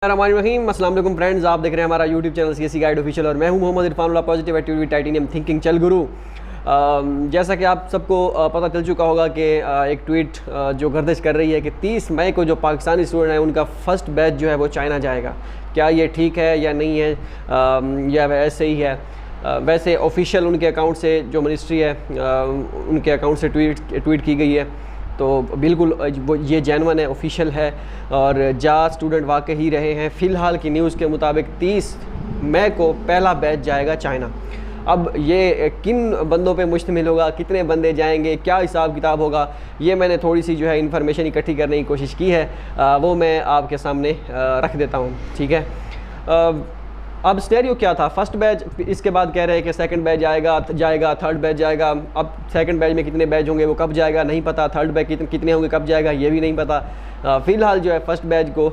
रहीम अस्सलाम वालेकुम फ्रेंड्स, आप देख रहे हैं हमारा YouTube channel CSC guide official और मैं हूं Mohammad Irfanullah positive attitude titanium thinking चल गुरु। जैसा कि आप सबको पता चल चुका होगा कि एक ट्वीट जो गर्दिश कर रही है कि 30 मई को जो पाकिस्तानी स्टूडेंट है उनका फ़र्स्ट बैच जो है वो चाइना जाएगा। क्या ये ठीक है या नहीं है, या वैसे ही है? वैसे ऑफिशियल उनके अकाउंट से जो मिनिस्ट्री है उनके अकाउंट से ट्वीट की गई है, तो बिल्कुल वो ये जेन्युइन है, ऑफिशियल है और जा स्टूडेंट वाकई ही रहे हैं। फ़िलहाल की न्यूज़ के मुताबिक 30 मई को पहला बैच जाएगा चाइना। अब ये किन बंदों पे मुश्तमिल होगा, कितने बंदे जाएंगे, क्या हिसाब किताब होगा, ये मैंने थोड़ी सी जो है इन्फॉर्मेशन इकट्ठी करने की कोशिश की है, वो मैं आपके सामने रख देता हूँ। ठीक है, अब स्टेरियो क्या था? फर्स्ट बैच, इसके बाद कह रहे हैं कि सेकंड बैच जाएगा, थर्ड बैच जाएगा। अब सेकंड बैच में कितने बैच होंगे वो कब जाएगा नहीं पता, थर्ड बैच कितने होंगे कब जाएगा ये भी नहीं पता। फ़िलहाल जो है फर्स्ट बैच को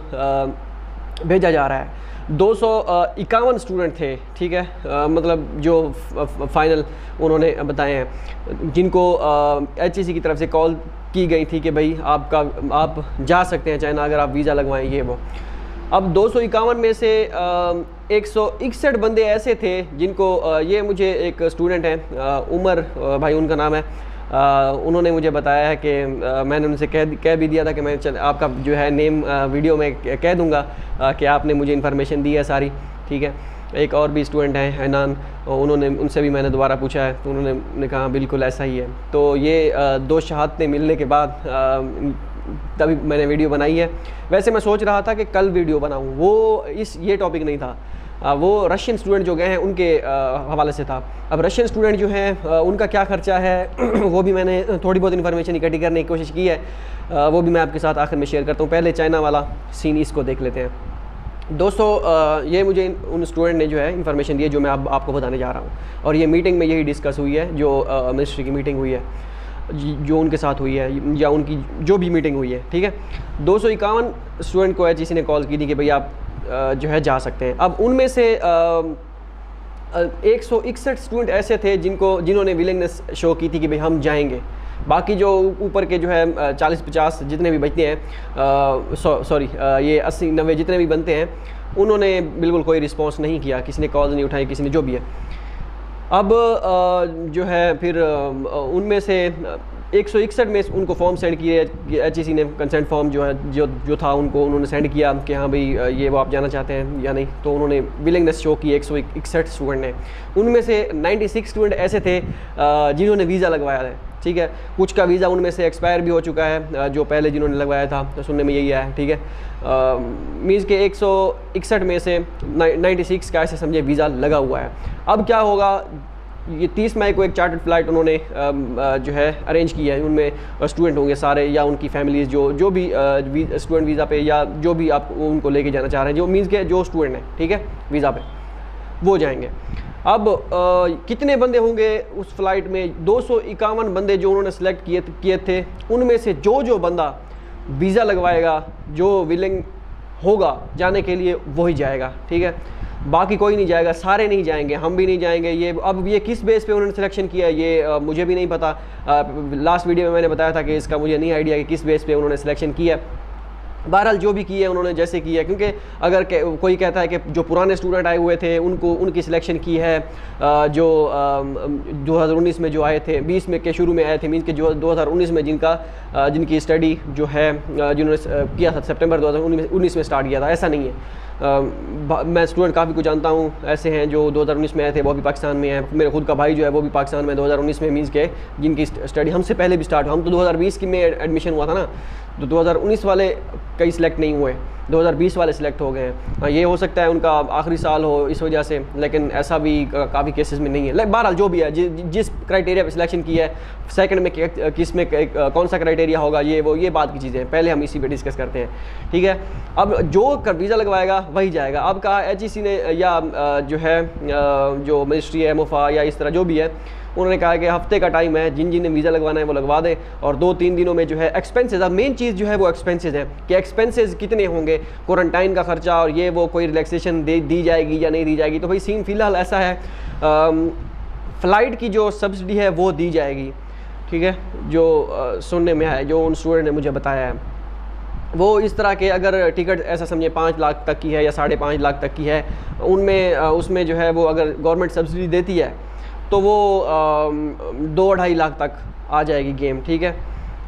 भेजा जा रहा है। 251 स्टूडेंट थे, ठीक है, मतलब जो फाइनल उन्होंने बताए हैं, जिनको HEC की तरफ से कॉल की गई थी कि भाई आप जा सकते हैं चाइना अगर आप वीज़ा लगवाएं ये वो। अब 251 में से 161 बंदे ऐसे थे जिनको ये मुझे एक स्टूडेंट हैं उमर भाई उनका नाम है, उन्होंने मुझे बताया है कि मैंने उनसे कह भी दिया था कि मैं आपका जो है नेम वीडियो में कह दूंगा कि आपने मुझे इन्फॉर्मेशन दी है सारी। ठीक है, एक और भी स्टूडेंट हैं हैनान, उनसे भी मैंने दोबारा पूछा है तो उन्होंने कहा बिल्कुल ऐसा ही है। तो ये दो शहादतें मिलने के बाद तभी मैंने वीडियो बनाई है। वैसे मैं सोच रहा था कि कल वीडियो बनाऊं, वो ये टॉपिक नहीं था, वो रशियन स्टूडेंट जो गए हैं उनके हवाले से था। अब रशियन स्टूडेंट जो हैं उनका क्या खर्चा है वो भी मैंने थोड़ी बहुत इन्फॉर्मेशन इकट्ठी करने की कोशिश की है, वो भी मैं आपके साथ आखिर में शेयर करता हूँ। पहले चाइना वाला सीन इसको देख लेते हैं। दोस्तों, ये मुझे उन स्टूडेंट ने जो है इन्फॉर्मेशन दी है जो मैं आपको बताने जा रहा हूँ, और ये मीटिंग में यही डिस्कस हुई है, जो मिनिस्ट्री की मीटिंग हुई है, जो उनके साथ हुई है या उनकी जो भी मीटिंग हुई है। ठीक है, 251 स्टूडेंट को HEC ने कॉल की थी कि भाई आप जो है जा सकते हैं। अब उनमें से 161 स्टूडेंट ऐसे थे जिन्होंने विलिंगनेस शो की थी कि भाई हम जाएंगे। बाकी जो ऊपर के जो है 40-50 जितने भी बचते हैं, सॉरी ये 80-90 जितने भी बनते हैं, उन्होंने बिल्कुल कोई रिस्पॉन्स नहीं किया, किसी ने कॉल नहीं उठाई, किसी ने जो भी है। अब जो है फिर उनमें से 161 में उनको फॉर्म सेंड किए, HEC ने कंसेंट फॉर्म जो था उन्होंने सेंड किया कि हाँ भाई ये वो आप जाना चाहते हैं या नहीं। तो उन्होंने विलिंगनेस शो की 161 स्टूडेंट ने। उनमें से 96 स्टूडेंट ऐसे थे जिन्होंने वीज़ा लगवाया है। ठीक है, कुछ का वीज़ा उनमें से एक्सपायर भी हो चुका है, जो पहले जिन्होंने लगवाया था, तो सुनने में यही आया है। ठीक है, मीन्स के 161 में से 96 का ऐसे समझे वीज़ा लगा हुआ है। अब क्या होगा, ये 30 मई को एक चार्टर्ड फ्लाइट उन्होंने जो है अरेंज की है। उनमें स्टूडेंट होंगे सारे या उनकी फैमिलीज़ जो भी स्टूडेंट वीज़ा पे या जो भी आप उनको लेके जाना चाह रहे हैं, जो मीन्स के जो स्टूडेंट हैं, ठीक है, वीज़ा पे, वो जाएंगे। अब कितने बंदे होंगे उस फ्लाइट में? 251 बंदे जो उन्होंने सेलेक्ट किए थे, उनमें से जो बंदा वीज़ा लगवाएगा, जो विलिंग होगा जाने के लिए, वही जाएगा। ठीक है, बाकी कोई नहीं जाएगा, सारे नहीं जाएंगे, हम भी नहीं जाएंगे। अब ये किस बेस पे उन्होंने सिलेक्शन किया है ये मुझे भी नहीं पता। लास्ट वीडियो में मैंने बताया था कि इसका मुझे नहीं आइडिया कि किस बेस पे उन्होंने सिलेक्शन किया। बहरहाल जो भी की है उन्होंने जैसे की है, क्योंकि अगर कोई कहता है कि जो पुराने स्टूडेंट आए हुए थे उनकी सिलेक्शन की है, जो 2019 में जो आए थे, 20 में के शुरू में आए थे, मीन्स के जो 2019 में जिनकी स्टडी जो है जिन्होंने किया था सितंबर 2019 में स्टार्ट किया था, ऐसा नहीं है। मैं स्टूडेंट काफ़ी कुछ जानता हूँ, ऐसे हैं जो 2019 में आए थे, वो भी पाकिस्तान में हैं। मेरे खुद का भाई जो है वो भी पाकिस्तान में 2019 में, मीन्स के जिनकी स्टडी हमसे पहले भी स्टार्ट, हम तो 2020 की में एडमिशन हुआ था ना, तो 2019 वाले कई सिलेक्ट नहीं हुए, 2020 वाले सिलेक्ट हो गए हैं। ये हो सकता है उनका आखिरी साल हो इस वजह से, लेकिन ऐसा भी काफ़ी केसेस में नहीं है। बहरहाल जो भी है, जिस क्राइटेरिया पे सिलेक्शन की है, सेकंड में किस में कौन सा क्राइटेरिया होगा, ये बात की चीज़ें हैं, पहले हम इसी पे डिस्कस करते हैं। ठीक है, अब जो वीज़ा लगवाएगा वही जाएगा। अब कहा HEC ने या जो है जो मिनिस्ट्री है, MOFA या इस तरह जो भी है, उन्होंने कहा कि हफ्ते का टाइम है, जिन्हें वीज़ा लगवाना है वो लगवा दें, और 2-3 दिनों में जो है एक्सपेंसेस, अब मेन चीज़ जो है वो एक्सपेंसेस हैं कि एक्सपेंसेस कितने होंगे, क्वारंटाइन का खर्चा और ये वो, कोई रिलैक्सेशन दी जाएगी या नहीं दी जाएगी। तो भाई सीन फ़िलहाल ऐसा है, फ़्लाइट की जो सब्सिडी है वो दी जाएगी। ठीक है, जो सुनने में आया, जो उन स्टूडेंट ने मुझे बताया है। वो इस तरह के अगर टिकट ऐसा समझे 5 लाख तक की है या 5.5 लाख तक की है, उनमें उसमें जो है वो अगर गवर्नमेंट सब्सिडी देती है तो वो 2-2.5 लाख तक आ जाएगी गेम, ठीक है।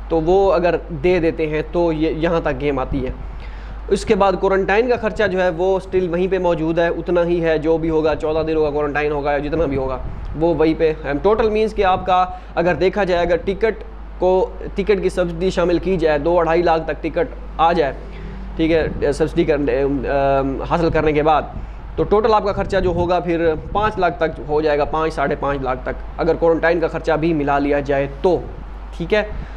तो वो अगर दे देते हैं तो ये यहाँ तक गेम आती है। उसके बाद क्वारंटाइन का खर्चा जो है वो स्टिल वहीं पे मौजूद है, उतना ही है, जो भी होगा 14 दिन होगा क्वारंटाइन होगा या जितना भी होगा वो वहीं पे टोटल मीन्स कि आपका अगर देखा जाए, अगर टिकट की सब्सिडी शामिल की जाए, 2-2.5 लाख तक टिकट आ जाए, ठीक है, सब्सिडी हासिल करने के बाद, तो टोटल आपका खर्चा जो होगा फिर 5 लाख तक हो जाएगा, 5-5.5 लाख तक, अगर क्वारंटाइन का खर्चा भी मिला लिया जाए तो, ठीक है।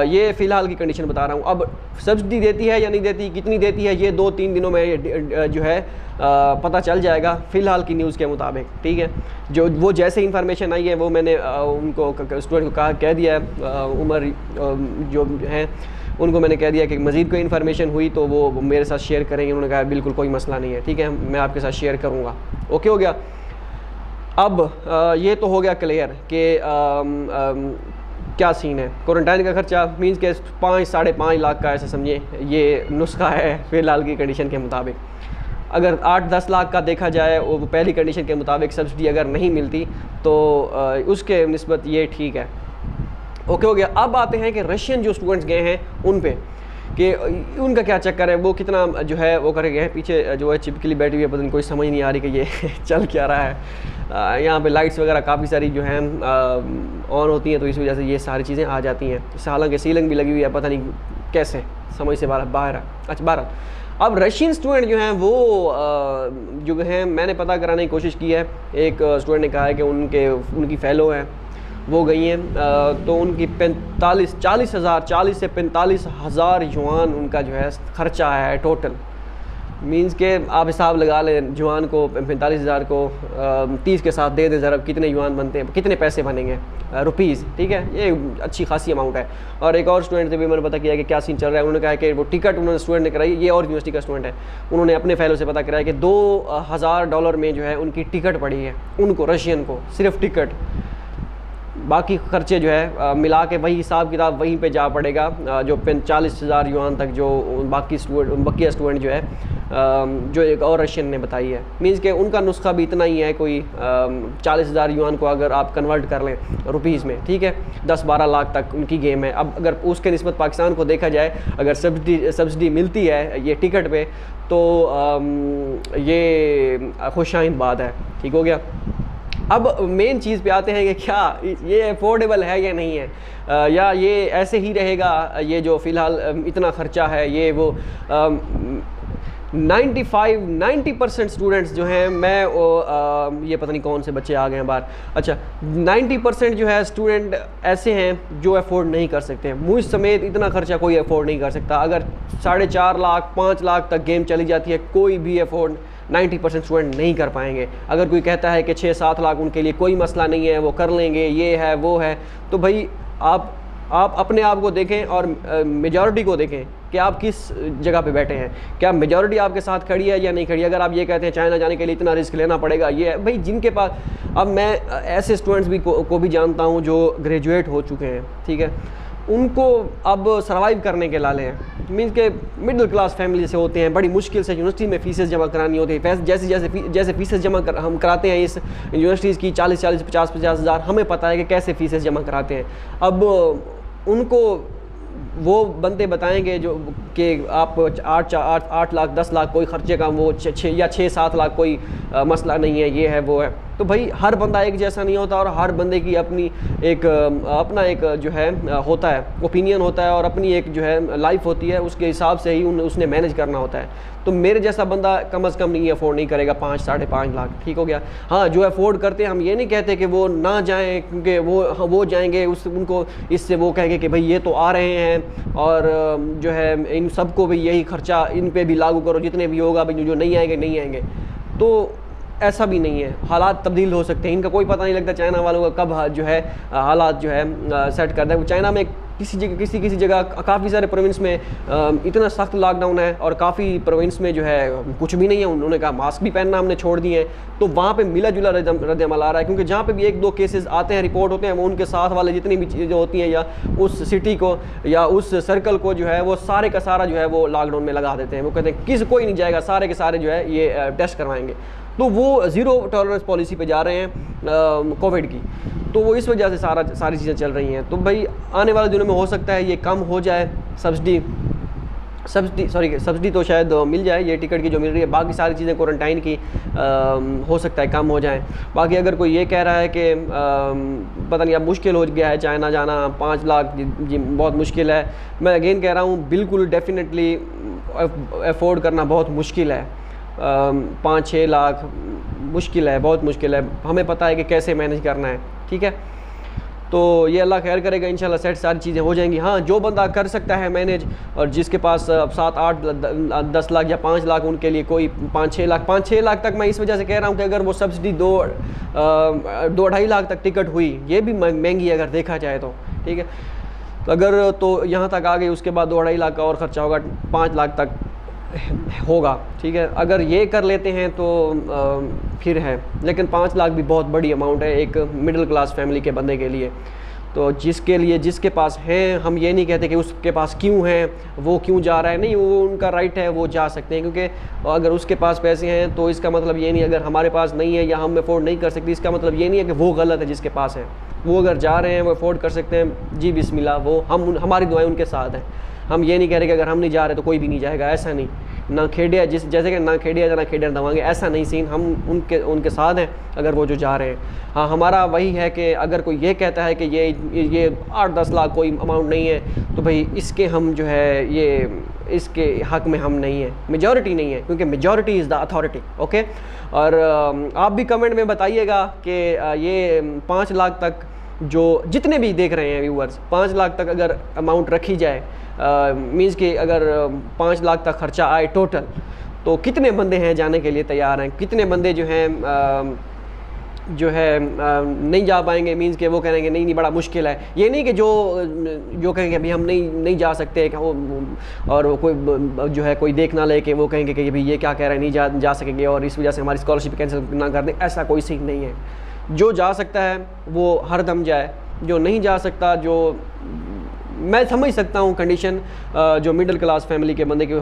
ये फ़िलहाल की कंडीशन बता रहा हूँ। अब सब्सिडी देती है या नहीं देती, कितनी देती है, ये 2-3 दिनों में जो है पता चल जाएगा फ़िलहाल की न्यूज़ के मुताबिक, ठीक है। जो वो जैसे इन्फॉर्मेशन आई है वो मैंने उनको स्टूडेंट को कह दिया है, उमर जो हैं उनको मैंने कह दिया कि मज़ीद कोई इन्फॉर्मेशन हुई तो वो मेरे साथ शेयर करेंगे। उन्होंने कहा बिल्कुल कोई मसला नहीं है, ठीक है, मैं आपके साथ शेयर करूँगा। ओके हो गया। अब ये तो हो गया क्लियर कि क्या सीन है। क्वारंटाइन का खर्चा मीन्स के 5-5.5 लाख का ऐसे समझिए ये नुस्खा है फ़िलहाल की कंडीशन के मुताबिक। अगर 8-10 लाख का देखा जाए, वो पहली कंडीशन के मुताबिक सब्सिडी अगर नहीं मिलती तो उसके निस्बत ये ठीक है। ओके हो गया। अब आते हैं कि रशियन जो स्टूडेंट्स गए हैं उन पे कि उनका क्या चक्कर है, वो कितना जो है वो कर गए हैं। पीछे जो है चिपकली बैठी हुई है, पता नहीं कोई समझ नहीं आ रही कि ये चल क्या रहा है। यहाँ पे लाइट्स वगैरह काफ़ी सारी जो हैं ऑन होती हैं, तो इस वजह से ये सारी चीज़ें आ जाती हैं। हालांकि सीलिंग भी लगी हुई है, पता नहीं कैसे समझ से बाहर है। अच्छा, बाहर अब रशियन स्टूडेंट जो हैं वो जो हैं, मैंने पता कराने की कोशिश की है। एक स्टूडेंट ने कहा है कि उनकी फ़ेलो हैं, वो गई हैं, तो उनकी 40 से 45 हज़ार युआन उनका जो है ख़र्चा है टोटल। मींस के आप हिसाब लगा लें, युआन को 45,000 को 30 के साथ दे दें ज़रा, कितने युआन बनते हैं, कितने पैसे बनेंगे रुपीज़, ठीक है। ये अच्छी खासी अमाउंट है। और एक और स्टूडेंट से भी मैंने पता किया कि क्या सीन चल रहा है। उन्होंने कहा कि वो टिकट उन्होंने स्टूडेंट ने कराई, ये और यूनिवर्सिटी का स्टूडेंट है, उन्होंने अपने फ़ेलो से पता कराया कि $2,000 में जो है उनकी टिकट पड़ी है उनको, रशियन को, सिर्फ टिकट। बाकी खर्चे जो है मिला के वही हिसाब किताब वहीं पे जा पड़ेगा, जो 40,000 युआन तक जो बाकी स्टूडेंट जो है जो एक और रशियन ने बताई है। मीन्स के उनका नुस्खा भी इतना ही है, कोई 40,000 युआन को अगर आप कन्वर्ट कर लें रुपीज़ में, ठीक है, 10-12 लाख तक उनकी गेम है। अब अगर उसके निस्बत पाकिस्तान को देखा जाए, अगर सब्सिडी मिलती है ये टिकट पे तो ये खुशाइंद बात है, ठीक हो गया। अब मेन चीज़ पे आते हैं कि क्या ये अफोर्डेबल है या नहीं है, या ये ऐसे ही रहेगा, ये जो फ़िलहाल इतना ख़र्चा है ये वो। 90% स्टूडेंट्स जो हैं, मैं ये पता नहीं कौन से बच्चे आ गए हैं बाहर, अच्छा 90% जो है स्टूडेंट ऐसे हैं जो अफोर्ड नहीं कर सकते। मुझ समेत इतना खर्चा कोई अफोर्ड नहीं कर सकता। अगर 4.5 लाख 5 लाख तक गेम चली जाती है, कोई भी अफोर्ड 90% स्टूडेंट नहीं कर पाएंगे। अगर कोई कहता है कि 6-7 लाख उनके लिए कोई मसला नहीं है, वो कर लेंगे, ये है वो है, तो भाई आप अपने आप को देखें और मेजॉरिटी को देखें कि आप किस जगह पे बैठे हैं। क्या मेजॉरिटी आपके साथ खड़ी है या नहीं खड़ी है। अगर आप ये कहते हैं चाइना जाने के लिए इतना रिस्क लेना पड़ेगा, ये है भाई जिनके पास, अब मैं ऐसे स्टूडेंट्स भी को भी जानता हूँ जो ग्रेजुएट हो चुके हैं, ठीक है, उनको अब सर्वाइव करने के लाले हैं। मीन्स के मिडिल क्लास फैमिली से होते हैं, बड़ी मुश्किल से यूनिवर्सिटी में फ़ीसेस जमा करानी होती है। जैसे फ़ीसेस हम कराते हैं इस यूनिवर्सिटीज़ की 40-40 50-50 हज़ार, हमें पता है कि कैसे फ़ीसेस जमा कराते हैं। अब उनको वो बंदे बताएंगे जो कि आप 8 लाख 10 लाख कोई ख़र्चे का, वो 6-7 लाख कोई मसला नहीं है, ये है वो है। तो भाई हर बंदा एक जैसा नहीं होता, और हर बंदे की अपना एक जो है होता है ओपिनियन होता है, और अपनी एक जो है लाइफ होती है, उसके हिसाब से ही उसने मैनेज करना होता है। तो मेरे जैसा बंदा कम से कम नहीं अफोर्ड नहीं करेगा 5-5.5 लाख, ठीक हो गया। हाँ, जो अफोर्ड करते हैं, हम ये नहीं कहते कि वो ना जाएं, क्योंकि वो जाएंगे उनको इससे वो कहेंगे कि भाई ये तो आ रहे हैं और जो है इन सबको भी यही खर्चा इन पे भी लागू करो, जितने भी होगा भाई, जो नहीं आएंगे नहीं आएंगे। तो ऐसा भी नहीं है, हालात तब्दील हो सकते हैं, इनका कोई पता नहीं लगता चाइना वालों का कब जो है हालात जो है सेट करता है। चाइना में किसी जगह काफ़ी सारे प्रोविंस में इतना सख्त लॉकडाउन है और काफ़ी प्रोविंस में जो है कुछ भी नहीं है, उन्होंने कहा मास्क भी पहनना हमने छोड़ दिए हैं। तो वहाँ पे मिला जुला रद्द-ए-अमल आ रहा है, क्योंकि जहाँ पे भी 1-2 केसेस आते हैं, रिपोर्ट होते हैं, वो उनके साथ वाले जितनी भी चीज़ें होती हैं या उस सिटी को या उस सर्कल को जो है वो सारे का सारा जो है वो लॉकडाउन में लगा देते हैं। वो कहते हैं कोई नहीं जाएगा, सारे के सारे जो है ये टेस्ट करवाएंगे। तो वो ज़ीरो टॉलरेंस पॉलिसी पे जा रहे हैं कोविड की, तो वो इस वजह से सारी चीज़ें चल रही हैं। तो भाई आने वाले दिनों में हो सकता है ये कम हो जाए, सब्सिडी तो शायद मिल जाए ये टिकट की जो मिल रही है, बाकी सारी चीज़ें क्वारंटाइन की हो सकता है कम हो जाए। बाकी अगर कोई ये कह रहा है कि पता नहीं अब मुश्किल हो गया है चाइना जाना, 5 लाख जी बहुत मुश्किल है, मैं अगेन कह रहा हूँ बिल्कुल डेफिनेटली अफोर्ड करना बहुत मुश्किल है। 5-6 लाख मुश्किल है, बहुत मुश्किल है, हमें पता है कि कैसे मैनेज करना है, ठीक है। तो ये अल्लाह खैर करेगा, इंशाल्लाह सेट सारी चीज़ें हो जाएंगी। हाँ, जो बंदा कर सकता है मैनेज और जिसके पास 7-8-10 लाख या 5 लाख, उनके लिए कोई 5-6 लाख तक मैं इस वजह से कह रहा हूँ कि अगर वो सब्सिडी 2-2.5 लाख तक टिकट हुई, ये भी महंगी है अगर देखा जाए तो, ठीक है। तो अगर तो यहाँ तक आ गई, उसके बाद 2-2.5 लाख का और ख़र्चा होगा, 5 लाख तक होगा, ठीक है। अगर ये कर लेते हैं तो फिर है, लेकिन 5 लाख भी बहुत बड़ी अमाउंट है एक मिडिल क्लास फैमिली के बंदे के लिए। तो जिसके पास हैं, हम ये नहीं कहते कि उसके पास क्यों है, वो क्यों जा रहा है, नहीं, वो उनका राइट है, वो जा सकते हैं। क्योंकि अगर उसके पास पैसे हैं तो इसका मतलब ये नहीं, अगर हमारे पास नहीं है या हम अफोर्ड नहीं कर सकते, इसका मतलब ये नहीं है कि वो गलत है जिसके पास है। वो अगर जा रहे हैं, वो अफोर्ड कर सकते हैं, जी बिस्मिल्लाह, वो हमारी दुआएं उनके साथ हैं। हम ये नहीं कह रहे कि अगर हम नहीं जा रहे तो कोई भी नहीं जाएगा, ऐसा नहीं। ना खेड़िया जैसे कि ना खेड़िया ना खेड़िया दवाएंगे, ऐसा नहीं सीन, हम उनके साथ हैं अगर वो जो जा रहे हैं। हाँ, हमारा वही है कि अगर कोई ये कहता है कि ये 8-10 लाख कोई अमाउंट नहीं है, तो भाई इसके हम जो है ये इसके हक़ में हम नहीं है, मेजॉरिटी नहीं है, क्योंकि majority is the authority, okay. और आप भी कमेंट में बताइएगा कि ये 5 लाख तक जो जितने भी देख रहे हैं व्यूअर्स, 5 लाख तक अगर अमाउंट रखी जाए, मींस कि अगर 5 लाख तक खर्चा आए टोटल, तो कितने बंदे हैं जाने के लिए तैयार हैं, कितने बंदे जो है नहीं जा पाएंगे, मींस कि वो कहेंगे नहीं बड़ा मुश्किल है। ये नहीं कि जो कहेंगे अभी हम नहीं जा सकते और कोई जो है कोई देख ना ले कि वो कहेंगे कि भाई ये क्या कह रहे हैं, नहीं जा सकेंगे और इस वजह से हमारी स्कॉलरशिप कैंसिल ना कर दें, ऐसा कोई सीन नहीं है। जो जा सकता है वो हर दम जाए, जो नहीं जा सकता, जो मैं समझ सकता हूँ कंडीशन जो मिडिल क्लास फैमिली के बंदे के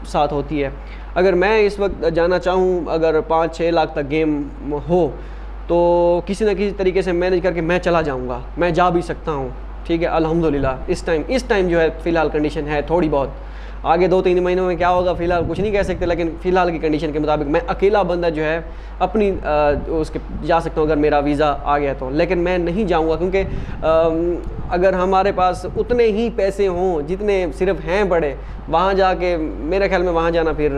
साथ होती है। अगर मैं इस वक्त जाना चाहूँ, अगर 5-6 लाख तक गेम हो, तो किसी न किसी तरीके से मैनेज करके मैं चला जाऊँगा, मैं जा भी सकता हूँ, ठीक है, अल्हम्दुलिल्लाह। इस टाइम जो है फ़िलहाल कंडीशन है थोड़ी बहुत, आगे 2-3 महीनों में क्या होगा फ़िलहाल कुछ नहीं कह सकते, लेकिन फ़िलहाल की कंडीशन के मुताबिक मैं अकेला बंदा जो है अपनी उसके जा सकता हूँ अगर मेरा वीज़ा आ गया तो। लेकिन मैं नहीं जाऊँगा, क्योंकि अगर हमारे पास उतने ही पैसे हों जितने सिर्फ हैं बड़े, वहाँ जाके मेरे ख्याल में वहाँ जाना फिर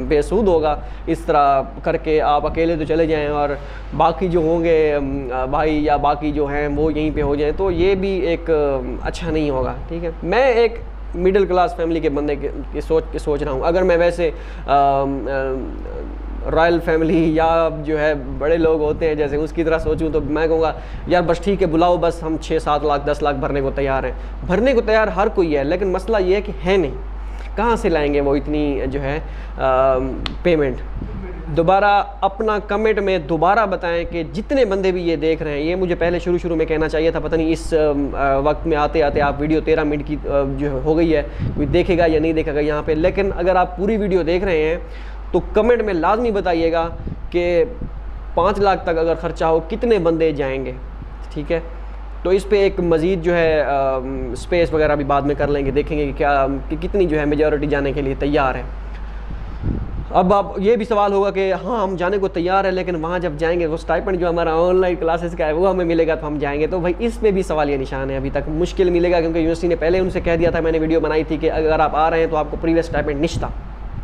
बेसूद होगा। इस तरह करके आप अकेले तो चले जाएं और बाकी जो होंगे भाई या बाकी जो हैं वो यहीं पे हो जाएं, तो ये भी एक अच्छा नहीं होगा, ठीक है। मैं एक मिडिल क्लास फैमिली के बंदे के सोच रहा हूँ। अगर मैं वैसे रॉयल फैमिली या जो है बड़े लोग होते हैं जैसे उसकी तरह सोचूं, तो मैं कहूँगा यार बस ठीक है, बुलाओ, बस हम 6-7 लाख 10 लाख भरने को तैयार हैं। भरने को तैयार हर कोई है, लेकिन मसला ये है कि है नहीं, कहाँ से लाएंगे वो इतनी जो है पेमेंट। दोबारा अपना कमेंट में दोबारा बताएं कि जितने बंदे भी ये देख रहे हैं, ये मुझे पहले शुरू में कहना चाहिए था, पता नहीं इस वक्त में आते आते आप वीडियो 13 मिनट की जो हो गई है, कोई देखेगा या नहीं देखेगा यहाँ पे। लेकिन अगर आप पूरी वीडियो देख रहे हैं तो कमेंट में लाजमी बताइएगा कि 5 लाख तक अगर ख़र्चा हो कितने बंदे जाएंगे, ठीक है। तो इस पे एक मज़ीद जो है स्पेस वगैरह भी बाद में कर लेंगे, देखेंगे कि कितनी जो है मेजॉरिटी जाने के लिए तैयार है। अब आप ये भी सवाल होगा कि हाँ हम जाने को तैयार है, लेकिन वहाँ जब जाएंगे वो स्टाइपेंड जो हमारा ऑनलाइन क्लासेस का है वो हमें मिलेगा तो हम जाएंगे। तो भाई इस पे भी सवाल ये निशान है, अभी तक मुश्किल मिलेगा, क्योंकि यूनिवर्सिटी ने पहले उनसे कह दिया था, मैंने वीडियो बनाई थी कि अगर आप आ रहे हैं तो आपको प्रीवियस स्टाइपेंड निश्ता।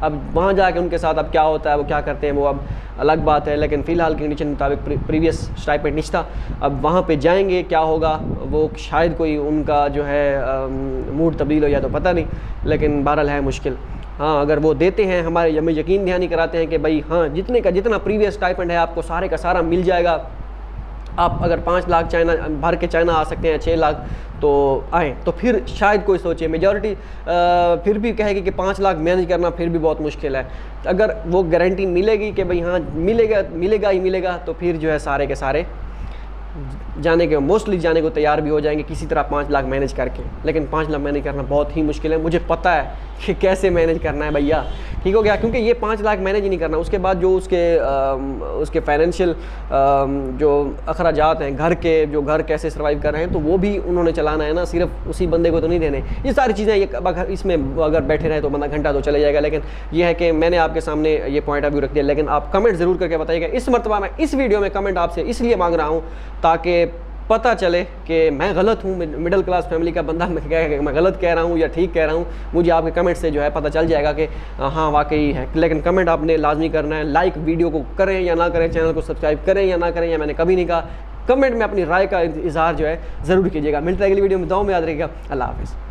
अब वहाँ जाके उनके साथ अब क्या होता है, वो क्या करते हैं, वो अब अलग बात है, लेकिन फ़िलहाल की कंडीशन मुताबिक प्रीवियस स्टाइपेंड निश्ता। अब वहाँ पे जाएंगे क्या होगा, वो शायद कोई उनका जो है मूड तब्दील हो जाए तो पता नहीं, लेकिन बहरहाल है मुश्किल। हाँ, अगर वो देते हैं, हमारे हमें यकीन दहानी कराते हैं कि भाई हाँ, जितने का जितना प्रीवियस स्टाइपेंड है आपको सारे का सारा मिल जाएगा, आप अगर 5 लाख चाइना भर के चाइना आ सकते हैं, 6 लाख तो आएँ, तो फिर शायद कोई सोचे। मेजॉरिटी फिर भी कहेगी कि 5 लाख मैनेज करना फिर भी बहुत मुश्किल है। अगर वो गारंटी मिलेगी कि भाई हाँ मिलेगा ही मिलेगा, तो फिर जो है सारे के सारे मोस्टली जाने को तैयार भी हो जाएंगे किसी तरह 5 लाख मैनेज करके। लेकिन 5 लाख मैनेज करना बहुत ही मुश्किल है, मुझे पता है कि कैसे मैनेज करना है भैया, ठीक हो गया। क्योंकि ये 5 लाख मैनेज ही नहीं करना, उसके बाद जो उसके फाइनेंशियल जो अखराजात हैं, घर कैसे सर्वाइव कर रहे हैं, तो वो भी उन्होंने चलाना है ना, सिर्फ उसी बंदे को तो नहीं देने। ये सारी चीज़ें इसमें अगर बैठे रहे तो बंदा घंटा तो चले जाएगा। लेकिन ये है कि मैंने आपके सामने ये पॉइंट ऑफ व्यू रख दिया। लेकिन आप कमेंट ज़रूर करके बताइएगा। इस मरतबा मैं इस वीडियो में कमेंट आपसे इसलिए मांग रहा हूँ ताकि पता चले कि मैं गलत हूँ, मिडिल क्लास फैमिली का बंदा, मैं गलत कह रहा हूँ या ठीक कह रहा हूँ। मुझे आपके कमेंट से जो है पता चल जाएगा कि हाँ वाकई है। लेकिन कमेंट आपने लाजमी करना है। लाइक वीडियो को करें या ना करें, चैनल को सब्सक्राइब करें या ना करें, या मैंने कभी नहीं कहा, कमेंट में अपनी राय का इजहार जो है ज़रूर कीजिएगा। मिलता है अगली वीडियो में, दुआ में याद रखिएगा। अल्लाह हाफ़िज़।